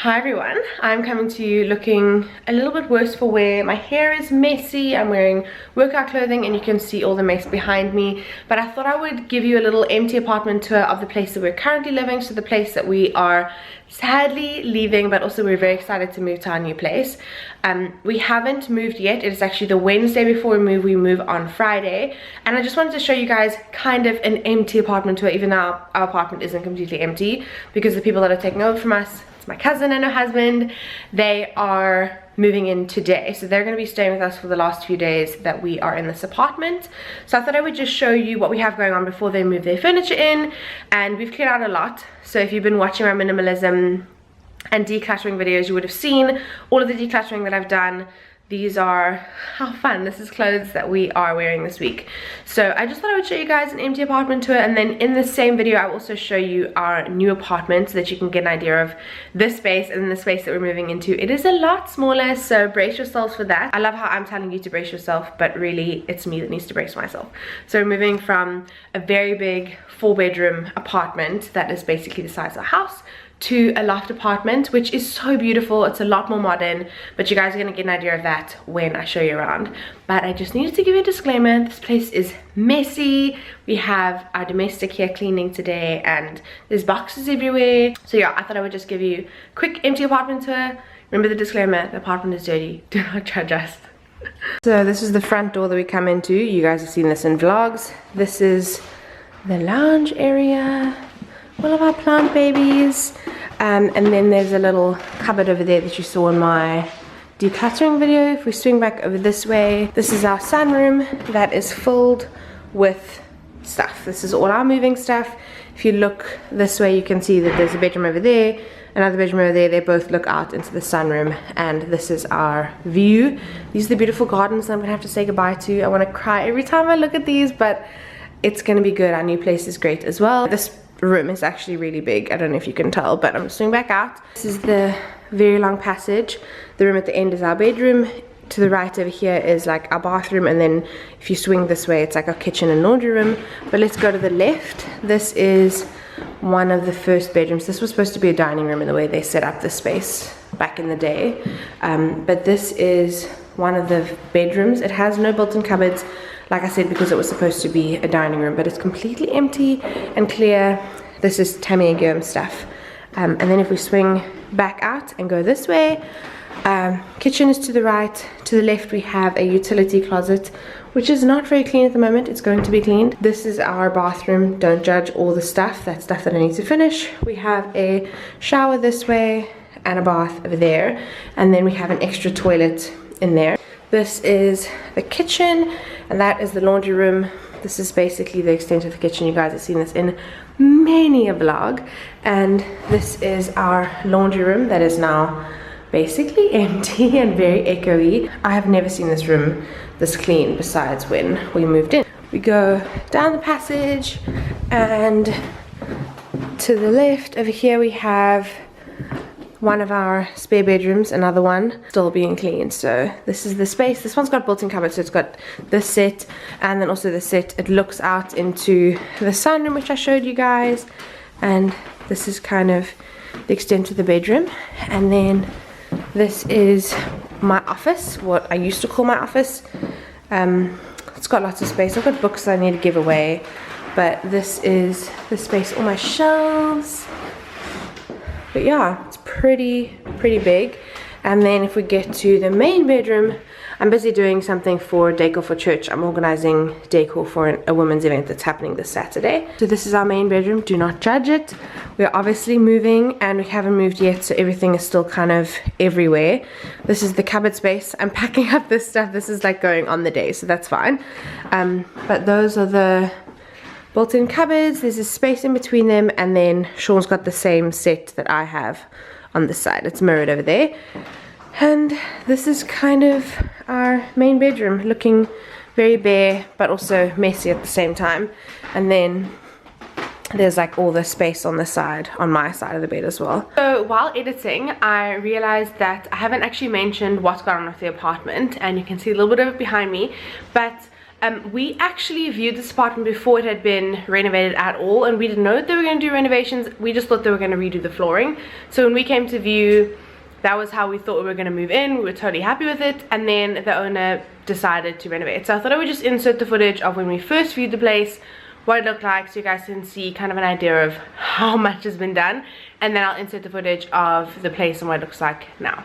Hi everyone, I'm coming to you looking a little bit worse for wear. My hair is messy, I'm wearing workout clothing and you can see all the mess behind me. But I thought I would give you a little empty apartment tour of the place that we're currently living. So the place that we are sadly leaving, but also we're very excited to move to our new place. We haven't moved yet. It is actually the Wednesday before we move on Friday. And I just wanted to show you guys kind of an empty apartment tour, even though our apartment isn't completely empty, because the people that are taking over from us, my cousin and her husband, they are moving in today, so they're going to be staying with us for the last few days that we are in this apartment. So I thought I would just show you what we have going on before they move their furniture in. And we've cleared out a lot, so if you've been watching my minimalism and decluttering videos, you would have seen all of the decluttering that I've done. These are, how fun, this is clothes that we are wearing this week. So I just thought I would show you guys an empty apartment tour, and then in the same video I will also show you our new apartment so that you can get an idea of this space and the space that we're moving into. It is a lot smaller, so brace yourselves for that. I love how I'm telling you to brace yourself, but really it's me that needs to brace myself. So we're moving from a very big 4-bedroom apartment that is basically the size of a house to a loft apartment, which is so beautiful. It's a lot more modern, but you guys are gonna get an idea of that when I show you around. But I just needed to give you a disclaimer. This place is messy. We have our domestic here cleaning today and there's boxes everywhere. So yeah, I thought I would just give you a quick empty apartment tour. Remember the disclaimer, the apartment is dirty. Do not judge us. So this is the front door that we come into. You guys have seen this in vlogs. This is the lounge area. All of our plant babies, and then there's a little cupboard over there that you saw in my decluttering video. If we swing back over this way, this is our sunroom that is filled with stuff. This is all our moving stuff. If you look this way, you can see that there's a bedroom over there, another bedroom over there. They both look out into the sunroom, and this is our view. These are the beautiful gardens that I'm gonna have to say goodbye to. I want to cry every time I look at these, but it's gonna be good. Our new place is great as well. This room is actually really big. I don't know if you can tell, but I'm swinging back out. This is the very long passage. The room at the end is our bedroom. To the right over here is like our bathroom, and then if you swing this way, it's like our kitchen and laundry room. But let's go to the left. This is one of the first bedrooms. This was supposed to be a dining room in the way they set up the space back in the day, but this is one of the bedrooms. It has no built-in cupboards, like I said, because it was supposed to be a dining room, but it's completely empty and clear. This is Tammy and Guillaume's stuff. And then if we swing back out and go this way, kitchen is to the right. To the left we have a utility closet, which is not very clean at the moment. It's going to be cleaned. This is our bathroom. Don't judge all the stuff. That's stuff that I need to finish. We have a shower this way and a bath over there, and then we have an extra toilet in there. This is the kitchen, and that is the laundry room. This is basically the extent of the kitchen. You guys have seen this in many a vlog. And this is our laundry room that is now basically empty and very echoey. I have never seen this room this clean besides when we moved in. We go down the passage, and to the left over here we have one of our spare bedrooms, another one still being cleaned. So this is the space. This one's got built-in cupboards, so it's got this set and then also the set. It looks out into the sunroom, which I showed you guys, and this is kind of the extent of the bedroom. And then this is my office, what I used to call my office. It's got lots of space. I've got books I need to give away, but this is the space, all my shelves. But yeah, it's pretty big. And then if we get to the main bedroom, I'm busy doing something for decor for church. I'm organizing decor for a women's event that's happening this Saturday. So this is our main bedroom. Do not judge it. We're obviously moving and we haven't moved yet, so everything is still kind of everywhere. This is the cupboard space. I'm packing up this stuff. This is like going on the day, so that's fine. But those are the built-in cupboards. There's a space in between them, and then Sean's got the same set that I have on this side. It's mirrored over there. And this is kind of our main bedroom, looking very bare but also messy at the same time. And then there's like all the space on the side, on my side of the bed as well. So while editing, I realized that I haven't actually mentioned what's going on with the apartment, and you can see a little bit of it behind me, but We actually viewed this apartment before it had been renovated at all, and we didn't know that they were going to do renovations. We just thought they were going to redo the flooring. So when we came to view, that was how we thought we were going to move in. We were totally happy with it, and then the owner decided to renovate. So I thought I would just insert the footage of when we first viewed the place, what it looked like, so you guys can see kind of an idea of how much has been done, and then I'll insert the footage of the place and what it looks like now.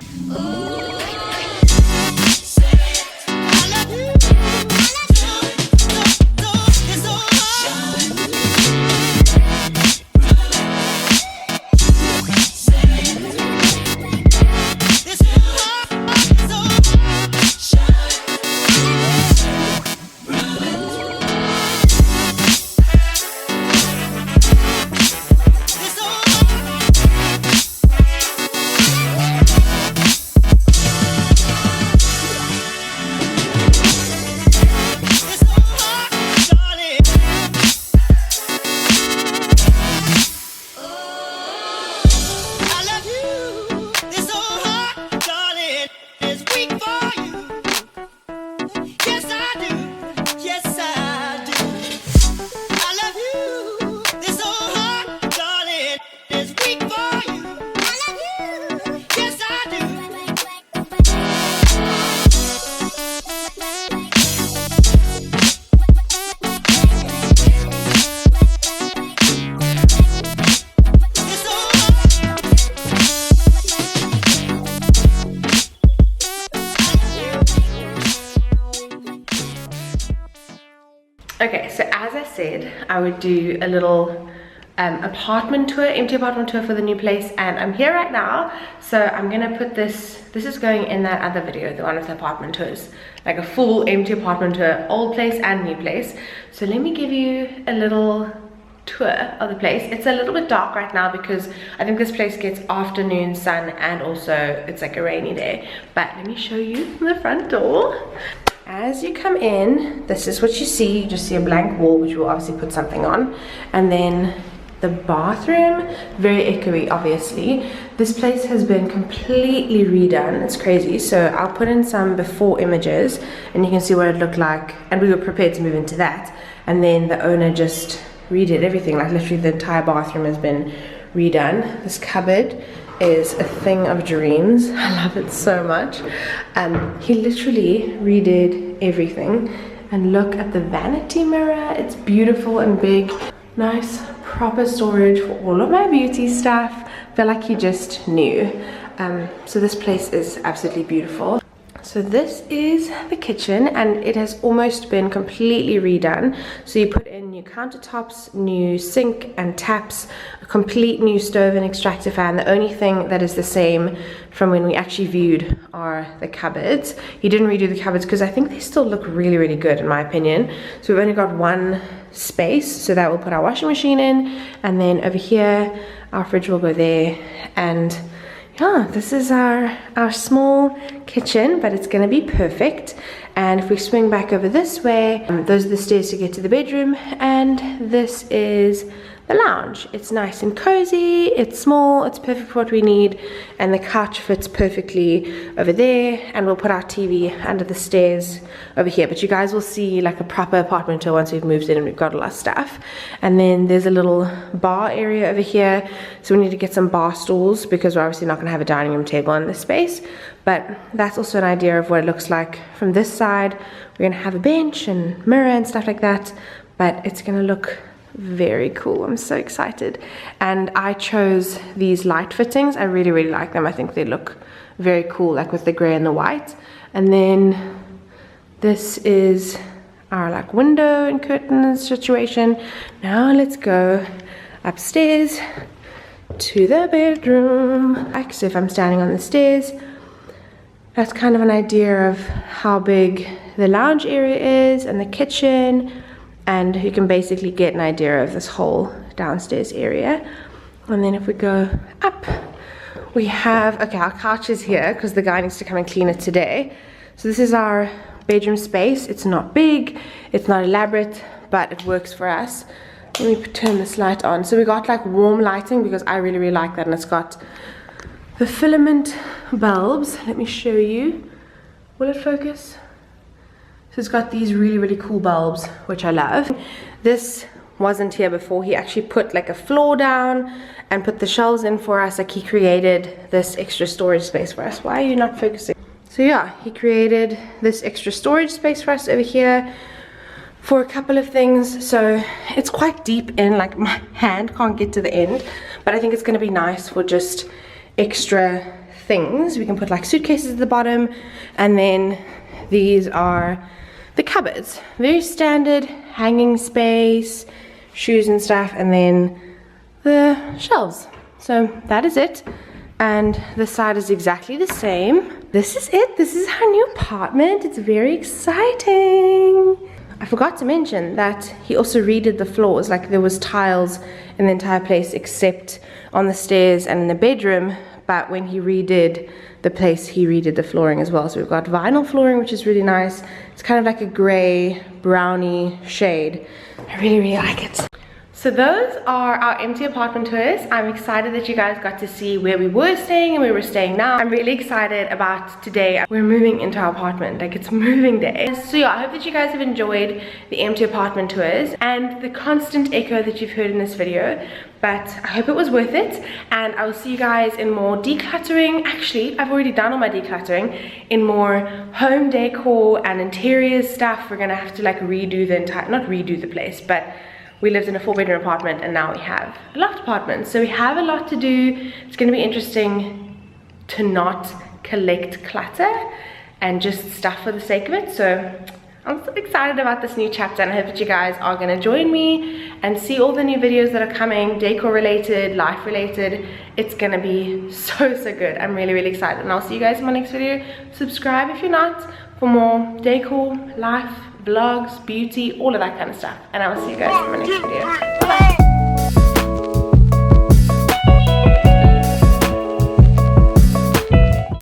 Okay, so as I said, I would do a little apartment tour, empty apartment tour for the new place, and I'm here right now. So I'm gonna put this is going in that other video, the one with the apartment tours, like a full empty apartment tour, old place and new place. So let me give you a little tour of the place. It's a little bit dark right now because I think this place gets afternoon sun, and also it's like a rainy day. But let me show you the front door. As you come in, this is what you see. You just see a blank wall, which we'll obviously put something on. And then the bathroom, very echoey, obviously. This place has been completely redone. It's crazy. So I'll put in some before images, and you can see what it looked like. And we were prepared to move into that. And then the owner just redid everything. Like literally the entire bathroom has been redone. This cupboard is a thing of dreams. I love it so much. He literally redid everything, and look at the vanity mirror. It's beautiful and big. Nice proper storage for all of my beauty stuff. I feel like he just knew. So this place is absolutely beautiful. So this is the kitchen, and it has almost been completely redone. So you put in new countertops, new sink and taps, a complete new stove and extractor fan. The only thing that is the same from when we actually viewed are the cupboards. He didn't redo the cupboards because I think they still look really, really good in my opinion. So we've only got one space, so that we'll put our washing machine in, and then over here our fridge will go there. And yeah, this is our small kitchen, but it's gonna be perfect. And if we swing back over this way, those are the stairs to get to the bedroom, and this is the lounge. It's nice and cozy, it's small, it's perfect for what we need, and the couch fits perfectly over there, and we'll put our TV under the stairs over here. But you guys will see like a proper apartment tour once we've moved in and we've got all our stuff. And then there's a little bar area over here, so we need to get some bar stools because we're obviously not going to have a dining room table in this space. But that's also an idea of what it looks like from this side. We're going to have a bench and mirror and stuff like that, but it's going to look very cool. I'm so excited. And I chose these light fittings. I really, really like them. I think they look very cool, like with the gray and the white. And then this is our like window and curtains situation. Now let's go upstairs to the bedroom. So if I'm standing on the stairs, that's kind of an idea of how big the lounge area is and the kitchen. And you can basically get an idea of this whole downstairs area. And then if we go up, we have, okay, our couch is here because the guy needs to come and clean it today. So this is our bedroom space. It's not big, it's not elaborate, but it works for us. Let me turn this light on. So we got like warm lighting because I really, really like that. And it's got the filament bulbs. Let me show you. Will it focus? So it's got these really cool bulbs, which I love. This wasn't here before. He actually put like a floor down and put the shelves in for us. Like he created this extra storage space for us. Why are you not focusing? So yeah, he created this extra storage space for us over here for a couple of things. So it's quite deep in, like my hand can't get to the end, but I think it's going to be nice for just extra things. We can put like suitcases at the bottom, and then these are the cupboards. Very standard hanging space, shoes and stuff, and then the shelves. So that is it. And the side is exactly the same. This is it. This is our new apartment. It's very exciting. I forgot to mention that he also redid the floors. Like there was tiles in the entire place except on the stairs and in the bedroom. But when he redid the place, he redid the flooring as well. So we've got vinyl flooring, which is really nice. It's kind of like a gray, browny shade. I really like it. So those are our empty apartment tours. I'm excited that you guys got to see where we were staying and where we're staying now. I'm really excited about today. We're moving into our apartment, like it's moving day. So yeah, I hope that you guys have enjoyed the empty apartment tours and the constant echo that you've heard in this video. But I hope it was worth it, and I will see you guys in more decluttering. Actually, I've already done all my decluttering. In more home decor and interiors stuff. We're gonna have to like redo the entire, not redo the place, but we lived in a 4-bedroom apartment and now we have a loft apartment. So we have a lot to do. It's gonna be interesting to not collect clutter and just stuff for the sake of it. So I'm so excited about this new chapter, and I hope that you guys are gonna join me and see all the new videos that are coming, decor related, life related. It's gonna be so good. I'm really excited, and I'll see you guys in my next video. Subscribe if you're not, for more decor, life, vlogs, beauty, all of that kind of stuff. And I will see you guys in my next video.